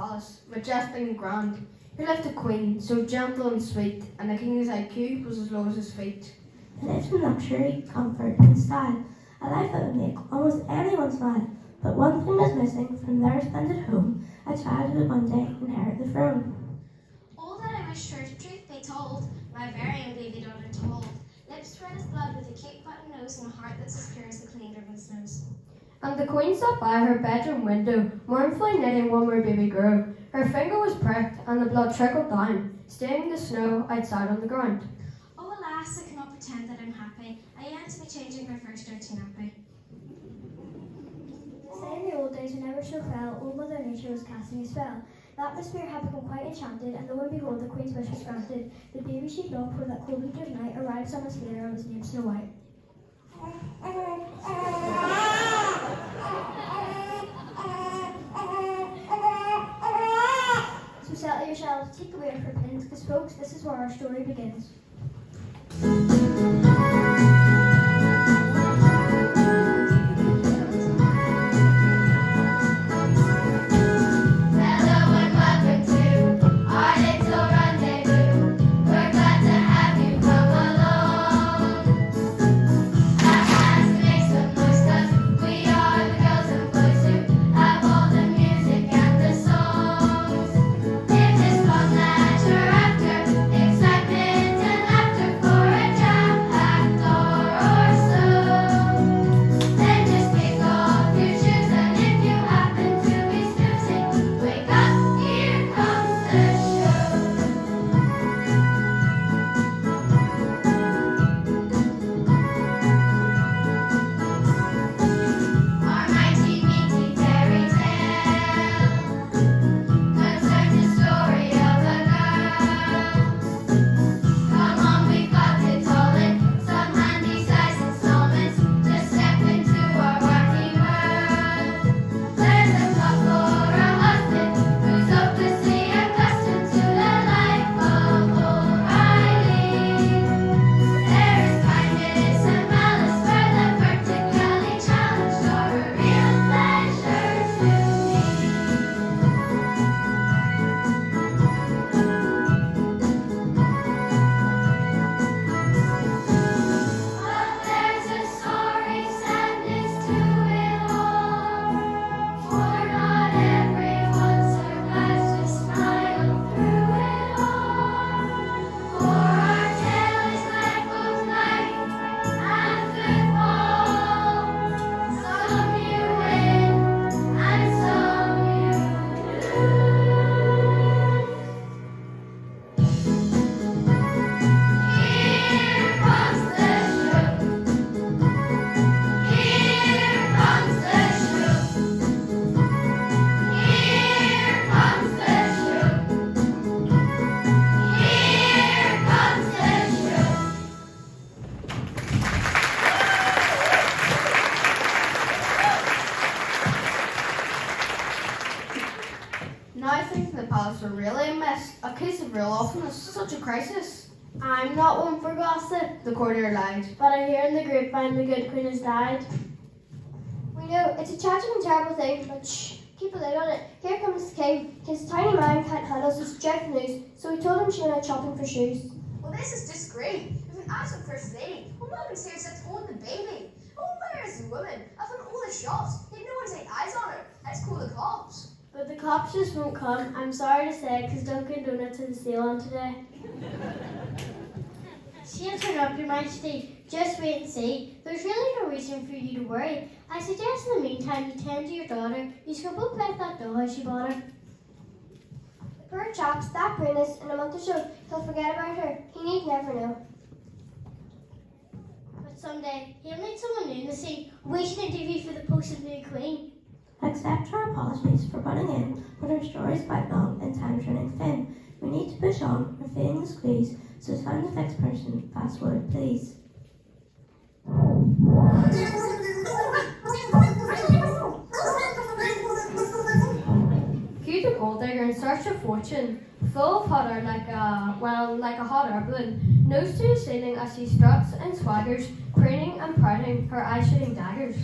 palace, majestic and grand. He left a queen, so gentle and sweet, and the king's IQ was as low as his feet. He lived in luxury, comfort and style, a life that would make almost anyone smile. But one thing was missing from their splendid home, a child who would one day inherit the throne. All that I wish for truth be told, my very own baby daughter told. Lips red as blood with a cute button nose and a heart that's as pure as the clean driven snows. And the queen sat by her bedroom window, mournfully knitting one more baby girl. Her finger was pricked, and the blood trickled down, staining the snow outside on the ground. Oh alas, I cannot pretend that I'm happy. I yearn to be changing my first dirty nappy. Say in the old days, whenever so fell, old Mother Nature was casting a spell. The atmosphere had become quite enchanted, and lo and behold, the Queen's wish was granted. The baby she longed for that cold winter's night arrived some months later and was named Snow White. So settle yourselves, take away your pins, because folks, this is where our story begins. Now things in the palace are really a mess. A case of real awfulness, such a crisis. I'm not one for gossip, The courtier lied. but I hear in the grapevine the good Queen has died. We know it's a tragic and terrible thing, but shh, keep a lid on it. Here comes the king. His tiny mind can't handle such dreadful news, so he told him she went out shopping for shoes. Well, this is just great. We've an absolute first lady. Well, no one's here except holding the baby. Oh, where is the woman? I've found all the shops. Yet no one's laid eyes on her. Let's call the cops. But the cops just won't come, I'm sorry to say, because Dunkin' Donuts has a sale on today. She'll turn up, Your Majesty. Just wait and see. There's really no reason for you to worry. I suggest in the meantime you tend to your daughter. You can both play with that dollhouse you bought her. The poor chap's that prudence, in a month or so, he'll forget about her. He need never know. But someday, he'll need someone new in the scene. We should interview for the post of new queen. Accept our apologies for butting in, but our story is quite long and time's running thin. We need to push on, we're feeling the squeeze, so find the next person, fast word please. Cue the gold digger in search of fortune, full of hot air like a hot air balloon, nose to the ceiling as she struts and swaggers, craning and prouting, her eyes shooting daggers.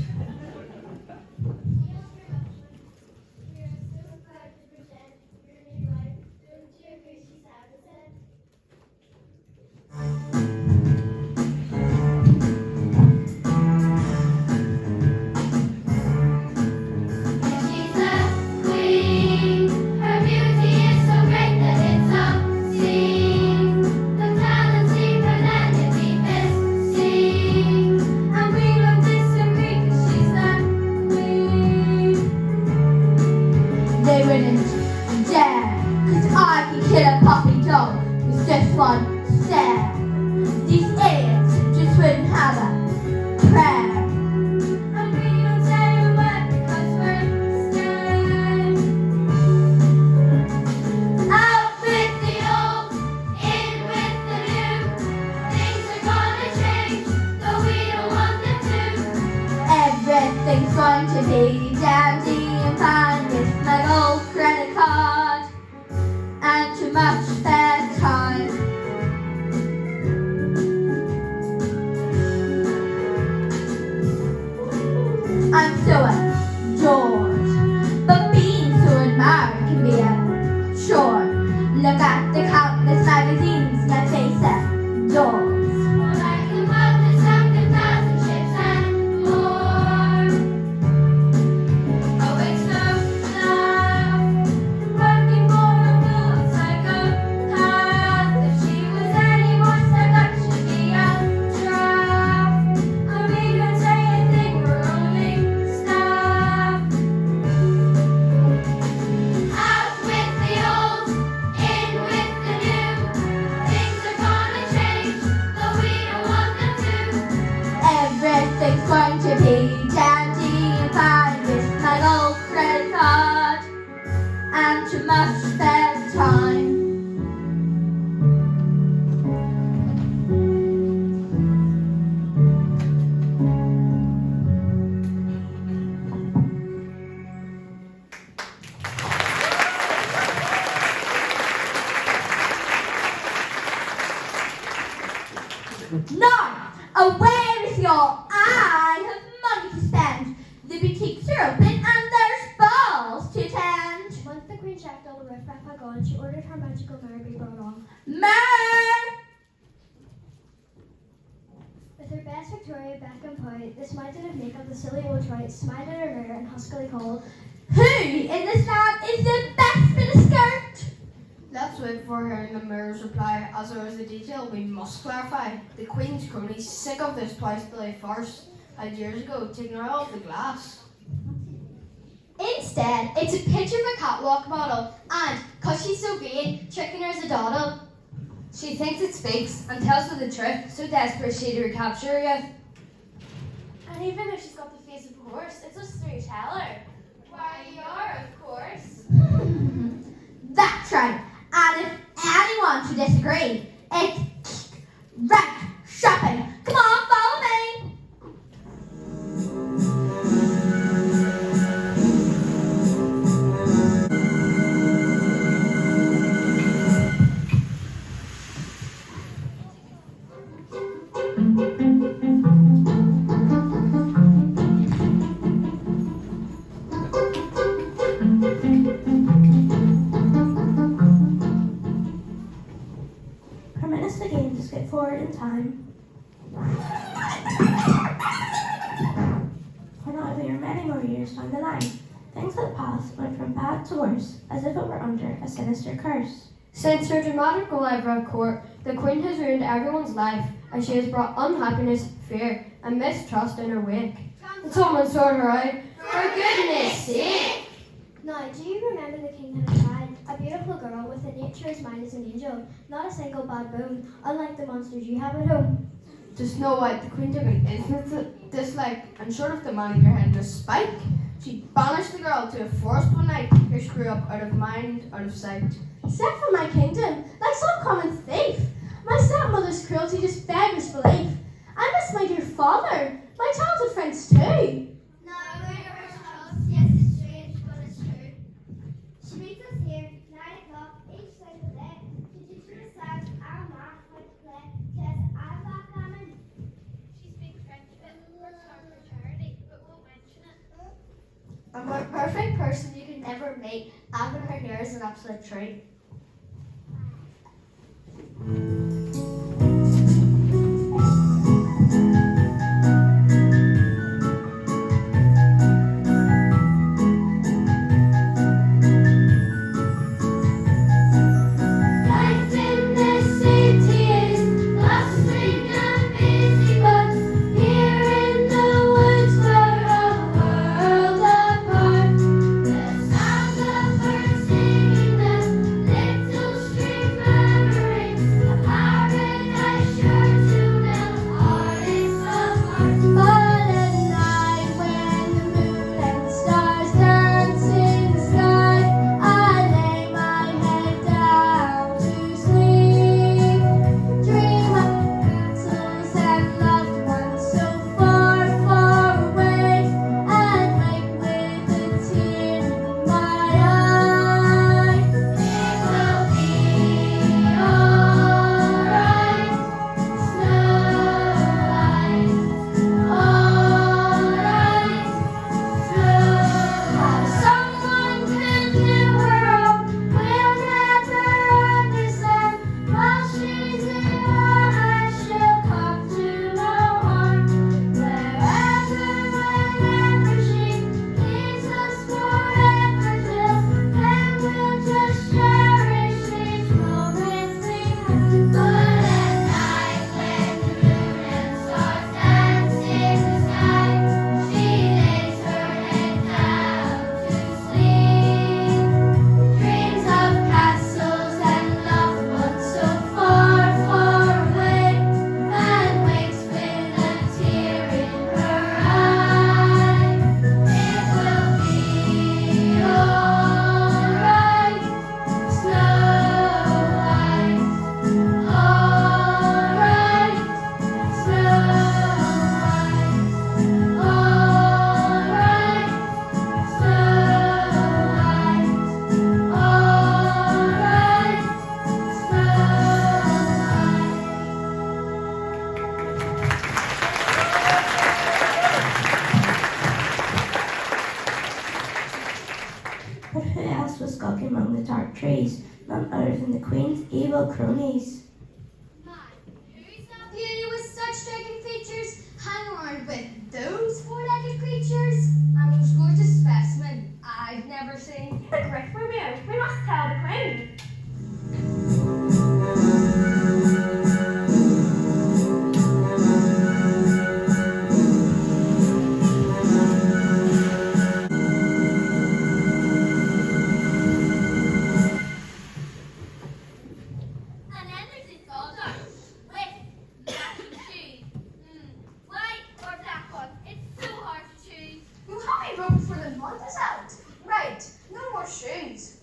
stare. These idiots just wouldn't have a prayer. And we don't say a word because we're scared. Out with the old, in with the new. Things are gonna change, though we don't want them to. Everything's going to be dandy and fine with my gold credit card and too much spare time. I'm so adored, but being so admired can be a chore. Look at the countless magazines my face adores. Like the one that sunk 1,000 ships and more. Oh, it's so sad, working for a fool psychopath. If she was any more stuck up, she'd be a draft. And we don't say a thing, we're only staff. Out with the old, in with the new. Things are gonna change, though we don't want them to. Everything's going to be dandy and fine with my gold credit card and too much spare time. Now, away with y'all! I have money to spend. The boutiques are open and there's balls to attend. Once the queen checked all the riffraff had gone, she ordered her magical mare be brought on. Mare! With her best Victoria back and point, this mountain of makeup, the silly old trite, smiled at her mirror and huskily called, Who in this land is the best in a skirt? Let's wait for hearing the mayor's reply, as there is a detail we must clarify. The Queen's cronies, sick of this twice-daily farce, had years ago taken her out of the glass. Instead, it's a picture of a catwalk model, and, 'cause she's so vain, tricking her as a doddle. She thinks it speaks and tells her the truth, so desperate is she to recapture her youth. And even though she's got the face of a horse, it's just through tell her. Why, you're, of course. That's right. And if anyone should disagree, it's right shopping. Come on, follow me. Permit us again to skip forward in time. For now we are many more years down the line. Things at the palace went from bad to worse, as if it were under a sinister curse. Since her dramatic arrival at court, the Queen has ruined everyone's life, and she has brought unhappiness, fear, and mistrust in her wake. Can someone sort her out? For goodness sake! Now, do you remember the king had a child, a beautiful girl with a nature as mild as an angel, not a single bad bone, unlike the monsters you have at home? To Snow White, the Queen took an instant dislike, and short of demanding her head in a spike, she banished the girl to a forest one night. Here she grew up out of mind, out of sight. Set from my kingdom, like some common thief. My stepmother's cruelty just beggars belief. I miss my dear father, my childhood friends too. No, we're ourselves. Yes, it's strange, but it's true. She meets us here, 9 o'clock, each single day, to teach us science and math, how to play chess and backgammon. She speaks French a bit, works hard for charity, but won't mention it. A more perfect person you could never meet. Having her here is an absolute treat. Life in this city is bustling and busy, but here in the woods we're a world apart. The sound of birds singing, the other than the Queen's evil cronies. My, who's that? Beauty with such striking features, hang around with those four-legged creatures, and most gorgeous specimen I've never seen. The griff Romeo, we must tell the Queen. And then there's his daughter with matching shoes. White or black one. It's so hard to choose. You have me rope for the month is out. Right, no more shoes.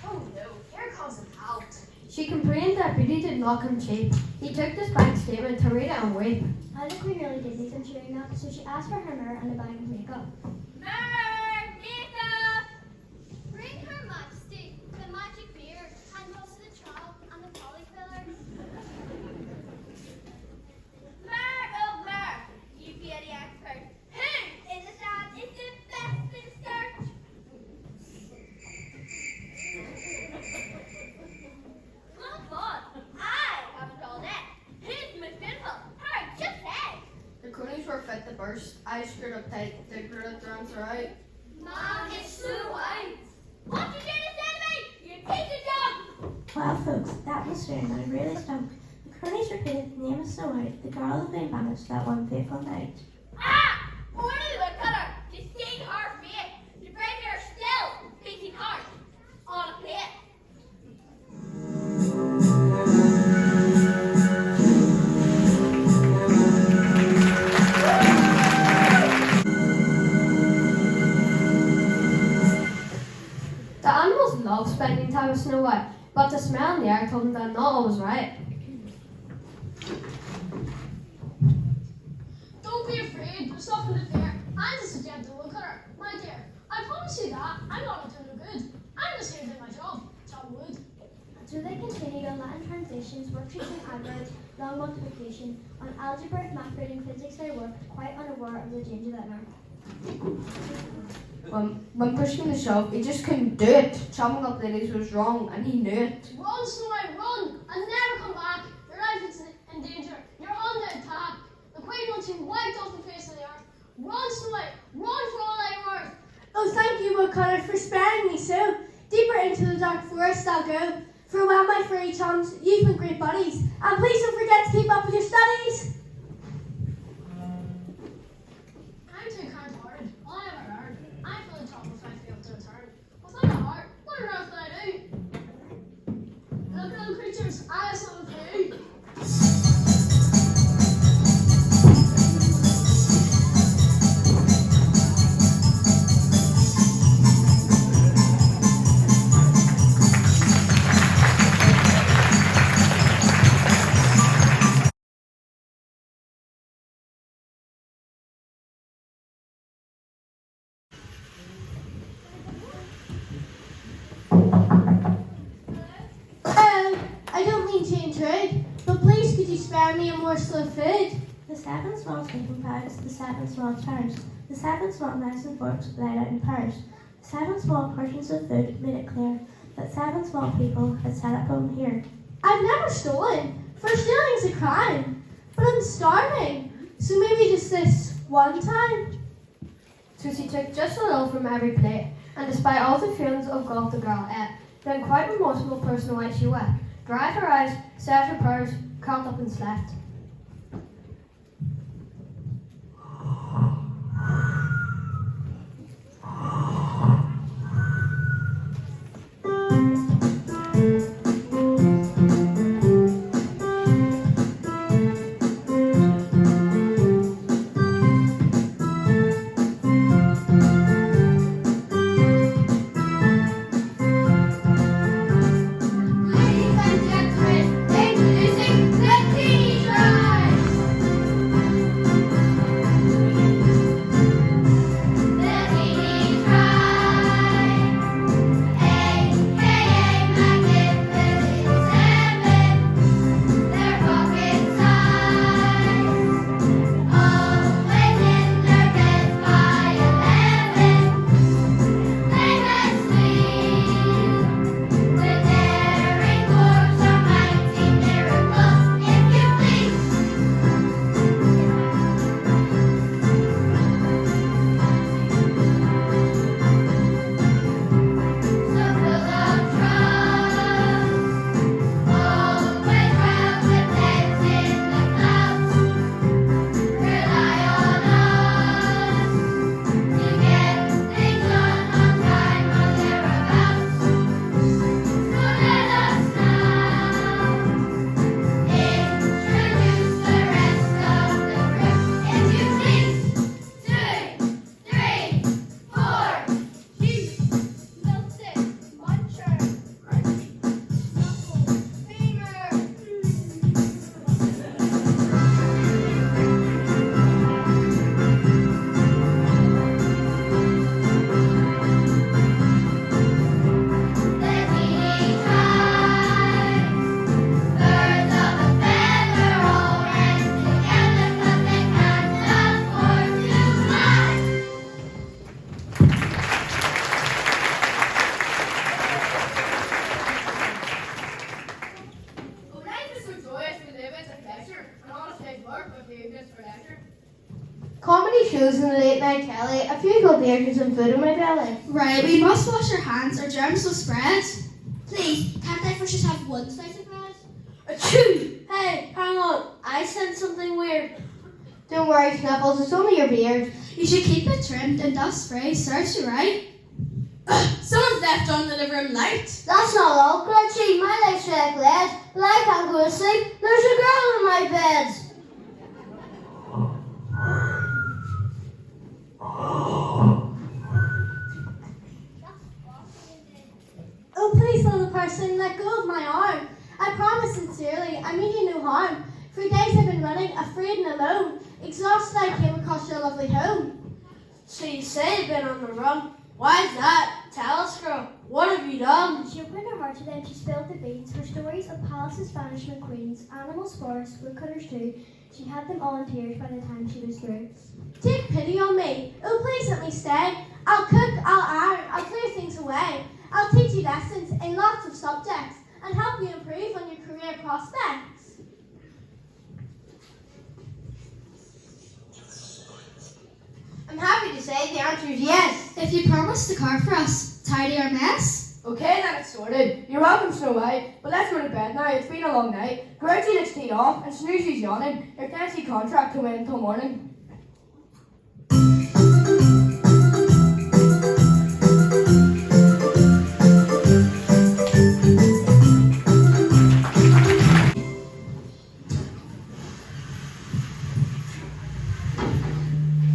Oh no, here comes the pout. She complained that Brigid did not come cheap. He took this bank statement to read it and weep. The Queen really did need some cheering up, so she asked for her mirror and a bag of makeup. Mirror, makeup. Bring Her Majesty the magic mirror and also the trowel and the polyfiller. Mirror, oh mirror, you be the expert. Who in the stand is the best in search? Come on, I haven't all that. Who's most beautiful? Hurry, just say. The cronies were fit to burst. Eyes screwed up tight. They grew their answer out. Mom, it's so white. What you gonna say to me? You piece of junk. Well, folks, the atmosphere now really stunk. The cronies repeated the name of Snow White, the girl who been banished that one fateful night. Ah! Order the woodcutter to sting her fate, to bring her still beating heart on a plate. The animals loved spending time with Snow White, but the smell in the air told them that not all was right. Don't be afraid, there's nothing to fear. I'm just a gentle woodcutter. My dear, I promise you that I'm not up to no good. I'm just here to do my job, chop wood. So they continued on Latin translations, worksheets and adverbs, long multiplication, on algebra, math, reading, physics they worked, quite unaware of the danger that lurked. When push came to shove, he just couldn't do it. Chopping up ladies was wrong, and he knew it. Run, Snow White, run, and never come back. Your life is in danger. You're under attack. The Queen wants you wiped off the face of the earth. Run, Snow White, run for all that you're worth. Oh, thank you, Woodcutter, for sparing me so. Deeper into the dark forest I'll go. Farewell, my furry chums, you've been great buddies. And please don't forget to keep up with your studies. I'm too kind-hearted. All I ever learned. I feel the trouble if I fail to return. Without a heart, what on earth would I do? Look at them creatures, I have something for you. I don't mean to intrude, but please could you spare me a morsel of food? The 7 small sleeping bags, the 7 small chairs, the 7 small knives and forks laid out in pairs. The 7 small portions of food made it clear that 7 small people had sat at home here. I've never stolen, for stealing's a crime, but I'm starving, so maybe just this one time. Susie took just a little from every plate, and despite all the feelings of God the girl ate, then quite remorseful person why she wept, dried her eyes, said her prayers, curled up and slept. Ladies and gentlemen, introducing the teacher. I want to take work with you just for leisure. Comedy shows in the late night telly, a few cold beers and some food in my belly. Right, we must wash our hands or germs will spread. Please, can't I first just have one slice of bread? Achoo! Hey, hang on, I said something weird. Don't worry, Snuffles, it's only your beard. You should keep it trimmed and dust free. Serves you right. Someone's left on the living room light. That's not all, Glitchy. My legs are like lead, but I can't go to sleep. There's a girl in my bed. Oh, please, little person, let go of my arm. I promise sincerely, I mean you no harm. For days I've been running, afraid and alone. Exhausted, I came across your lovely home. So you say you've been on the run. Why's that? Tell us, girl. What have you done? She opened her heart to them, she spilled the beans. Her stories of palaces, banishment queens, animals, forests, woodcutters too. She had them all in tears by the time she was through. Take pity on me. Oh, please let me stay. I'll cook, I'll iron, I'll clear things away. I'll teach you lessons in lots of subjects and help you improve on your career prospects. I'm happy to say the answer is yes. If you promise to carve for us, tidy our mess. Okay, then it's sorted. You're welcome, Snow White. But let's go to bed now. It's been a long night. Grouchy looks teed off, and Snoozy's yawning. Your fancy contract can wait until morning.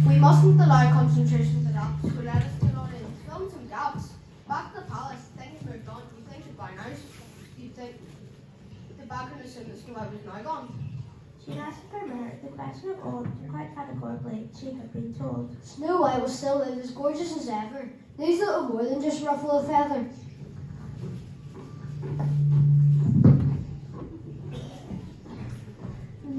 We mustn't allow concentration to lapse. We let us get on in. Film some gaps. Back to the palace. Things moved on. You think goodbye now? You think the back in the sim that Snow White was now gone? She asked her mare the question of old, quite categorically, she had been told. Snow White will still live as gorgeous as ever. Needs little more than just ruffle a feather.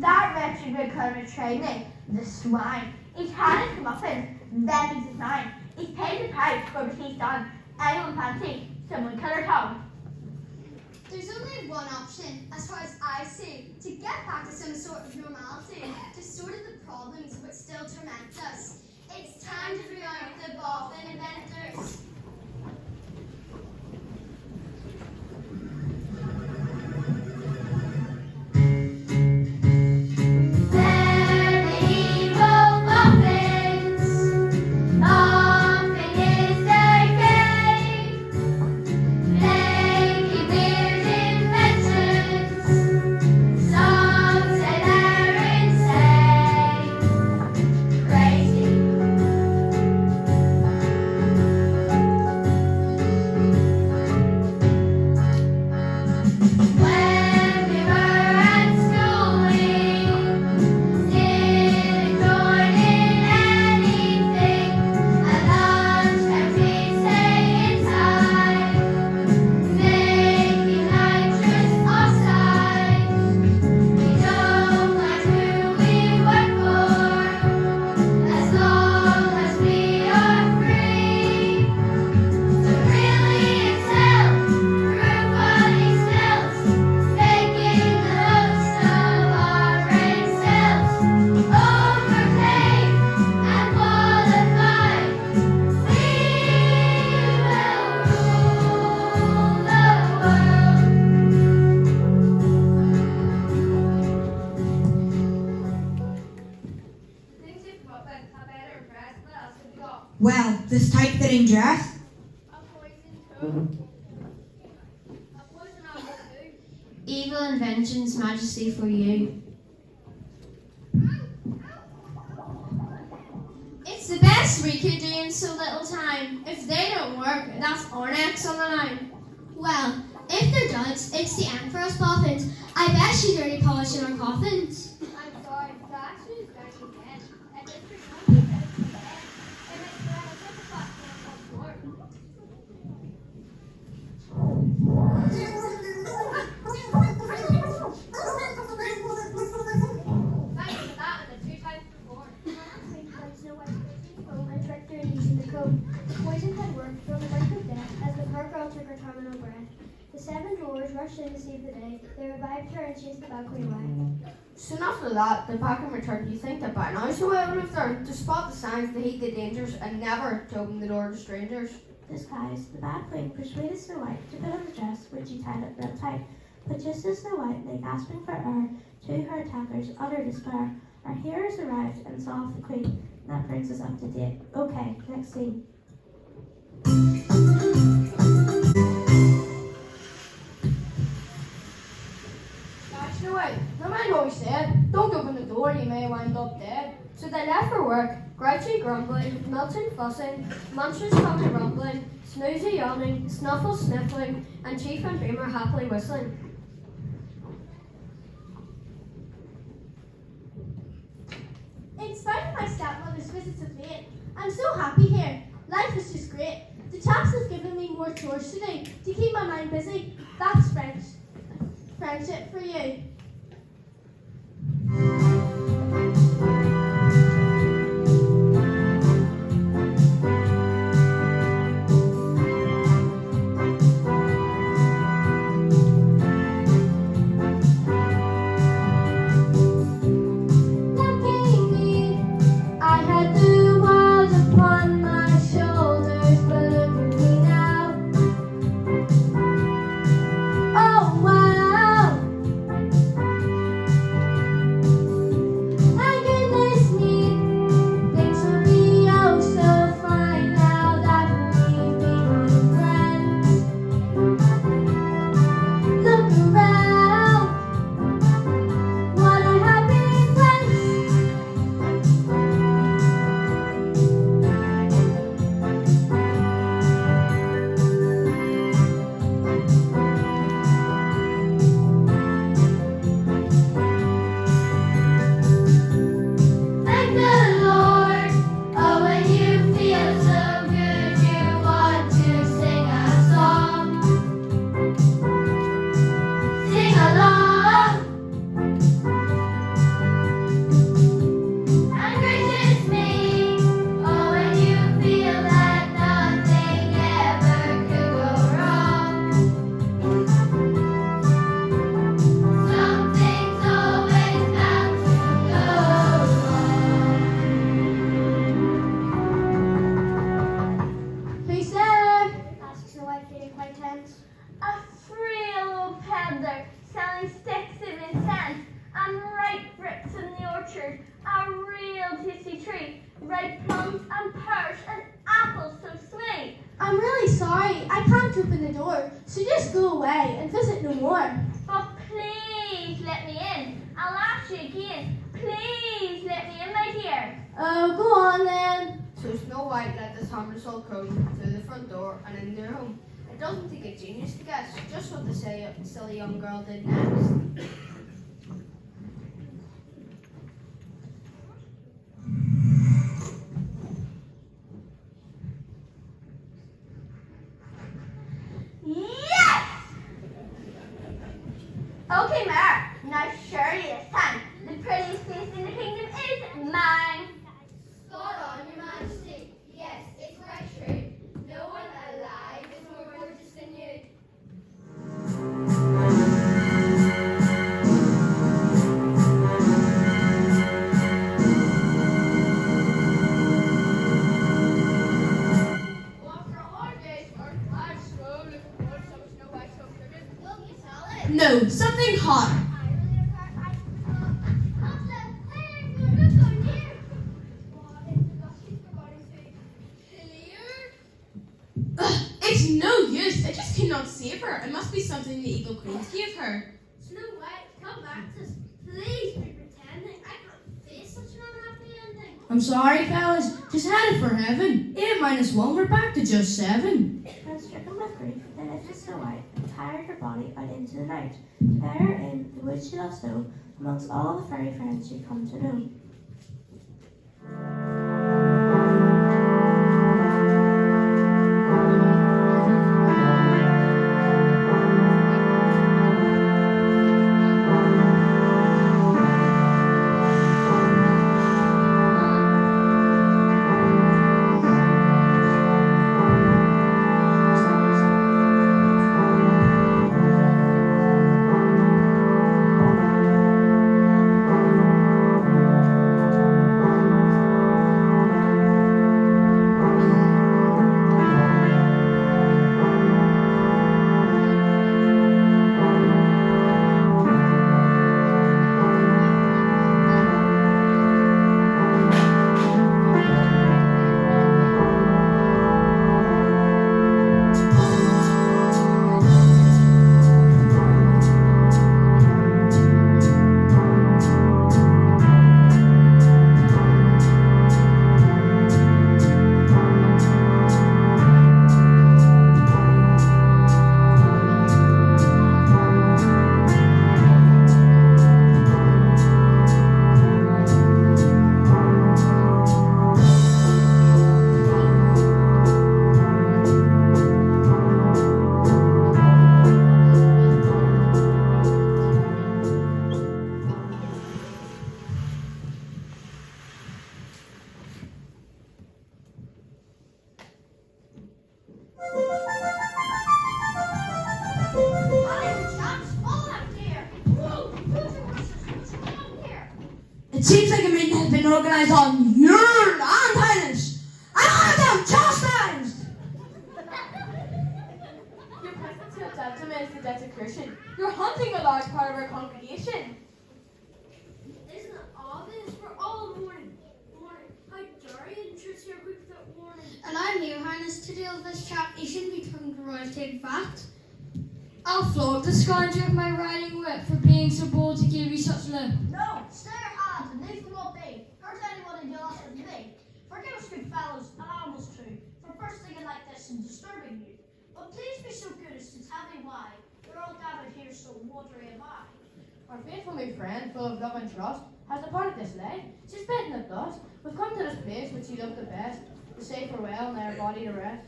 That wretched woodcutter betrayed me, the swine. He's had his comeuppance, then he's design. He's paid the price for what he's done. Anyone fancy some woodcutter tongue? There's only one option, as far as I see, to get back to some sort of normality, to sort of the problems which still torment us. It's time to bring out the boffin inventors. Well, this tight-fitting dress. Evil inventions, majesty for you. It's the best we could do in so little time. If they don't work, that's our necks on the line. Well, if they're duds, it's the end for us boffins. I bet she's already polishing our coffins. I'm sorry, but actually it's very again. And if there's no it makes the fuck work. Thanks for that and the 2 times before. Snow White home and tricked her in using the code. The poison had worked from the brink of death as the poor girl took her terminal breath. The 7 drawers rushed in to save the day. They revived her and chased the bad queen away. Soon after that, the pack returned. You think that by now Snow White would have learned to spot the signs, to heed the dangers, and never to open the door to strangers. Disguised, the Bad Queen persuaded Snow White to put on the dress which he tied up real tight. But just as Snow White lay gasping for air, to her attackers' utter despair, our heroes arrived and saw off the Queen. That brings us up to date. Okay, next scene. Snow White, no mind what we said. Don't open the door, you may wind up dead. So they left for work, grouchy grumbling, Milton fussing, Munchers coming rumbling, Snoozy yawning, Snuffle sniffling, and Chief and Beamer happily whistling. In spite of my stepmother's visits of late, I'm so happy here. Life is just great. The chaps have given me more chores to do to keep my mind busy. That's friendship for you. Just what the silly young girl did next. Yes! Okay, Mare, now surely this time the prettiest place in the kingdom is mine. Spot on, Your Majesty. Yes, it's quite true. No one alive is more gorgeous than you. No, something hot. Ugh, it's no use. I just cannot save her. It must be something the Eagle Queens gave her. Snow White, come back to us. Please be pretending. I can't face such an unhappy ending. I'm sorry, fellas. Just headed for heaven. 8 minus 1, we're back to just 7. And stricken with grief, they lifted Snow White and carried her body out into the night, to bury her in the woods she lost know, amongst all the fairy friends she'd come to know. It seems like a meeting has been organised on your land, Highness. I want them chastised. Your presence here, gentlemen, is the desecration. You're hunting a large part of our congregation. Isn't it obvious? We're all mourning. How dare you intrude your group without warning? And I'm your Highness to deal with this chap. He shouldn't be turned to royalty, in fact. I'll flog the scoundrel with my riding whip for being so bold to give you such a look. No, stay your hands and leave them all be. Hurt anyone in deal with me. Forgive us, good fellows, and animals too, for bursting in like this and disturbing you. But please be so good as to tell me why you're all gathered here so watery am I. Our faithful new friend, full of love and trust, has departed this day. She's bitten at dust. We've come to this place which she loved the best, to say farewell and lay her body to rest.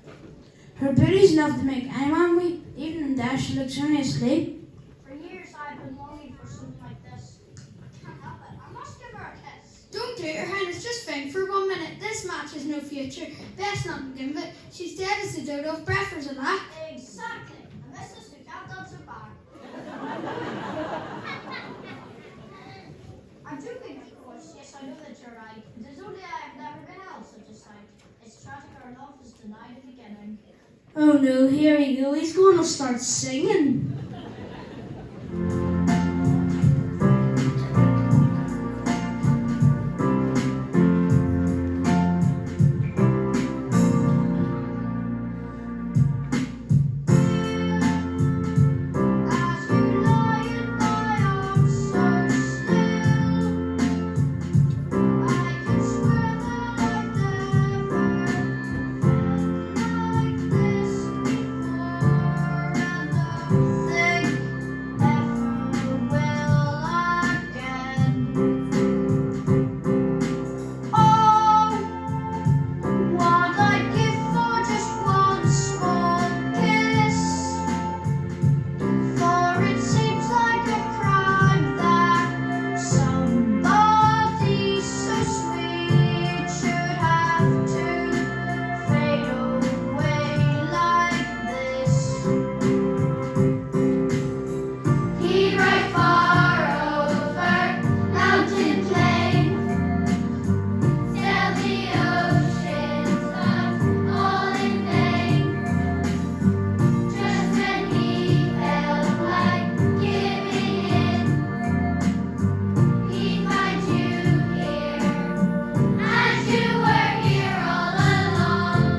Her beauty's enough to make any man weep. Even in death she looks only asleep. For years I've been longing for something like this. I can't help it. I must give her a kiss. Don't do it, Your Highness. Just think for 1 minute. This match has no future. Best not begin with it. She's dead as a dodo of breath or a laugh. Exactly. And this is who can't dance her back. I'm joking, of course. Yes, I know that you're right. It is only I've never been held such a sight. It's tragic our love is denied a beginning. Oh no, here we go. He's going to start singing. As you lie in my arms so still, I can swear that I've never felt like this before, and nothing ever will again. Oh, what I'd give for just one small kiss. For it seems like a crime that somebody so sweet should have to fade away like this. He'd ride far over mountain plain, sail the oceans of all in vain. Just when he felt like giving in, he'd find you here, and you were here all along.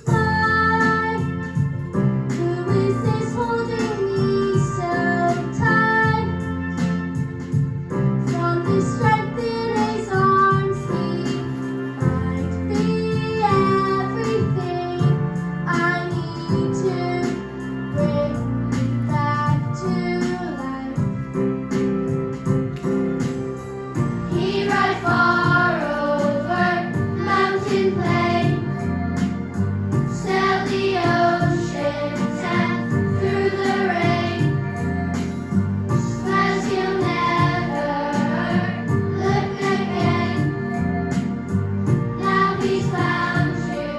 Why? Who is this holding me so tight? From the strength in his arms, he might be everything I need to bring me back to life. He'd ride far over mountain plain, sail the oceans and through the rain. Swears he'll never look again. Now he's found you,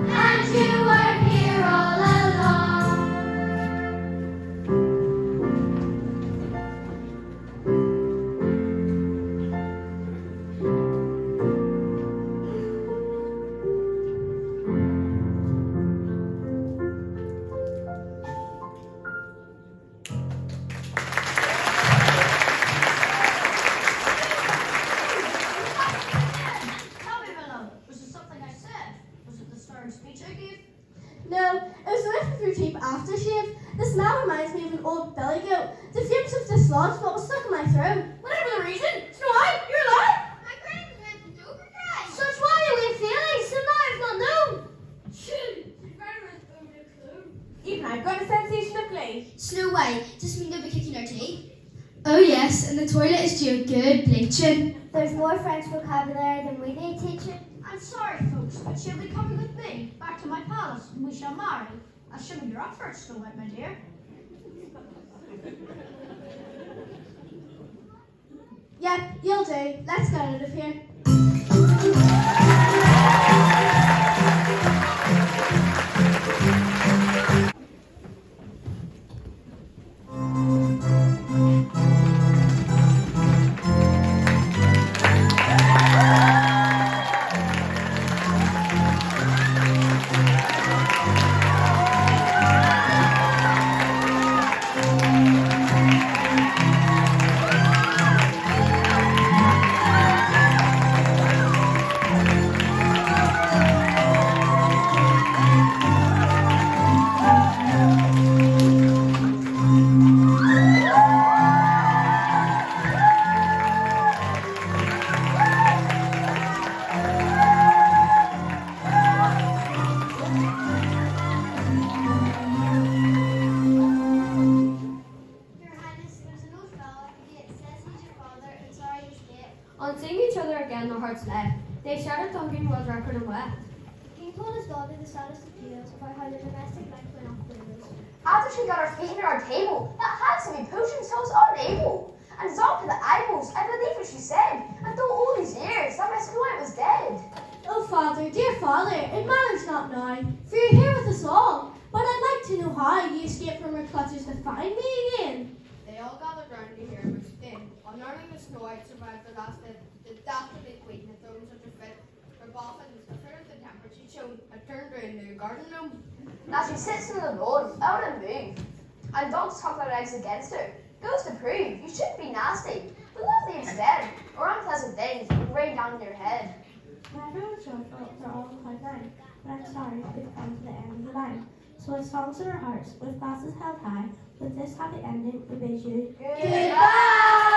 and you were here all along. Tell me, beloved, was it something I said? Was it the stern speech I gave? No, it was the whiff of your cheap aftershave. The smell reminds me of an old billy goat. The fumes have dislodged what was stuck in my throat. Whatever the reason, Snow White, you're alive. My friend went to overdrive. Such why you were feeling, so now I've not known. Even I've got a sensation of glee. Snow White, does mean they'll be kicking our tea? Oh yes, and the toilet is due good bleaching. There's more French vocabulary than we need teaching. I'm sorry, folks, but she'll be coming with me back to my palace, and we shall marry. Assuming you're up for it, Snow White, my dear. Yep, you'll do. Let's get out of here. told his daughter the saddest of tales about how the domestic life went off the rails. After she got her feet under our table, that handsome potion so was unable. And down to the eyeballs, I believe what she said. And though all these years, that my schoolmate was dead. Oh, Father, dear Father, it matters not now, for you're here with us all. But I'd like to know how you escaped from her clutches to find me again. They all gathered round to hear him explain. On learning the Snow White survived the last day, the dastardly queen had thrown such a fit. Her boffins, afraid of the temper she'd shown, had turned her into a garden gnome. Now she sits in the lawn, out and move. And dogs talk their legs against her. Goes to prove you shouldn't be nasty, but lovely instead, or unpleasant things would rain down on your head. When everyone was joyful, they're all on cloud nine. But I'm sorry, we've come to the end of the line. So with songs in our hearts, with glasses held high, with this happy ending, we bid you Goodbye!